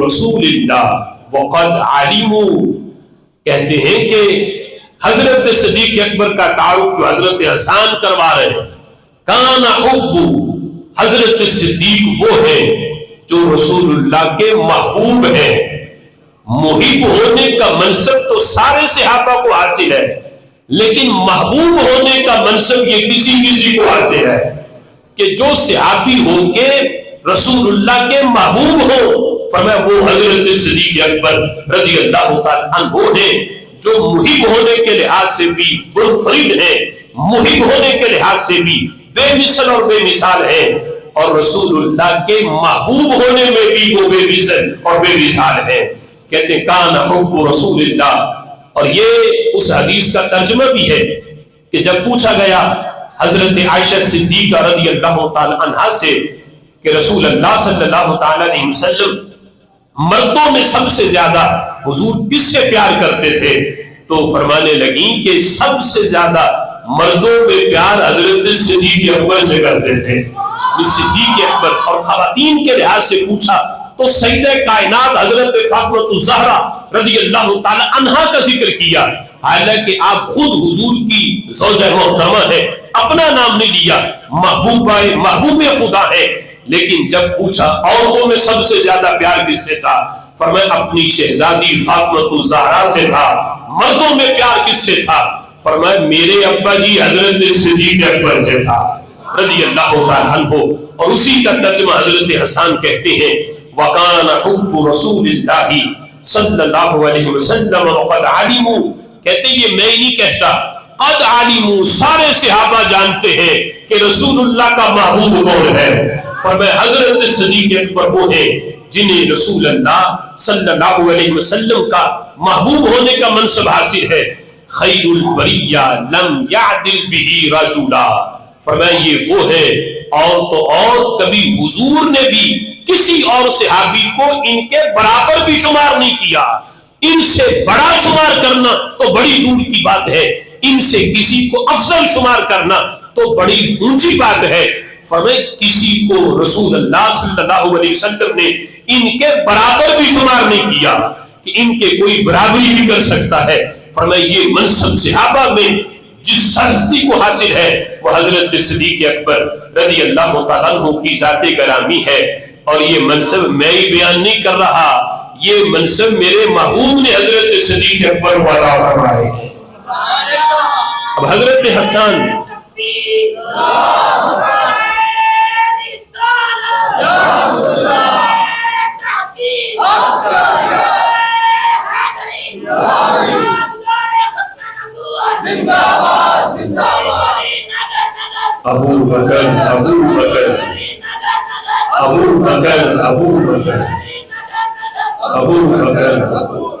رسول اللہ وقد علموا، کہتے ہیں کہ حضرت صدیق اکبر کا تعارف جو حضرت حسان کروا رہے ہیں، کان حب، حضرت صدیق وہ ہے جو رسول اللہ کے محبوب ہیں۔ محب ہونے کا منصب تو سارے صحابہ کو حاصل ہے، لیکن محبوب ہونے کا منصب یہ کسی کو حاصل ہے کہ جو صحابی ہو کے رسول اللہ کے محبوب ہو۔ فرمایا وہ حضرت صدیق اکبر رضی اللہ تعالی عنہ ہیں جو محب ہونے کے لحاظ سے بھی منفرد ہیں، محب ہونے کے لحاظ سے بھی بے مثل اور بے مثال ہیں، اور رسول اللہ کے محبوب ہونے میں بھی وہ بے مثل اور بے مثال ہیں۔ کہتے ہیں کان حب رسول اللہ، اور یہ اس حدیث کا ترجمہ بھی ہے کہ جب پوچھا گیا حضرت عائشہ صدیقہ رضی اللہ تعالی عنہا سے کہ رسول اللہ صلی اللہ تعالی علیہ وسلم مردوں میں سب سے زیادہ حضور کس سے پیار کرتے تھے، تو فرمانے لگیں کہ سب سے زیادہ مردوں میں پیار حضرت صدیق اکبر سے کرتے تھے۔ صدیق اکبر، اور خواتین کے لحاظ سے پوچھا تو سیدہ کائنات حضرت فاطمہ الزہرا رضی اللہ تعالی عنہا کا ذکر کیا، حالانکہ آپ خود حضور کی زوجہ محترمہ ہے، اپنا نام نہیں لیا، محبوب خدا ہے، لیکن جب پوچھا عورتوں میں سب سے زیادہ پیار کس سے تھا، فرمایا اپنی شہزادی فاطمہ الزہرا سے تھا۔ مردوں میں پیار کس سے تھا، فرمایا میرے ابا جی حضرت صدیق اکبر سے تھا رضی اللہ تعالی عنہ۔ اور اسی کا ترجمہ حضرت حسان کہتے ہیں وَقَانَ حُبُّ رَسُولِ اللَّهِ صلی اللہ علیہ وسلم وَقَدْ عَلِمُوا، کہتے ہیں یہ میں نہیں کہتا، قد علموا، سارے صحابہ جانتے ہیں کہ رسول اللہ کا محبوب کون ہے۔ فرمایا حضرت صدیق اکبر وہ ہے جنہیں رسول اللہ صلی اللہ علیہ وسلم کا محبوب ہونے کا منصب حاصل ہے۔ خیر البریہ لم یعدل بہ رجلا، فرمایا یہ وہ ہے، اور تو اور کبھی حضور نے بھی کسی اور صحابی کو ان کے برابر بھی شمار نہیں کیا۔ ان سے بڑا شمار کرنا تو بڑی دور کی بات ہے، ان سے کسی کو افضل شمار کرنا تو بڑی اونچی بات ہے۔ فرمایا کسی کو رسول اللہ صلی اللہ علیہ وسلم نے ان کے برابر بھی شمار نہیں کیا کہ ان کے کوئی برابری بھی کر سکتا ہے۔ فرمایا یہ منصب صحابہ میں جس ہستی کو حاصل ہے وہ حضرت صدیق اکبر رضی اللہ تعالیٰ عنہ کی ذات گرامی ہے، اور یہ منصب میں ہی بیان نہیں کر رہا، یہ منصب میرے محبوب نے حضرت صدیق اکبر کو عطا فرمائے۔ اب حضرت حسان ابو بکر ابو بکر ابو بکر ابو بکر ابو بکر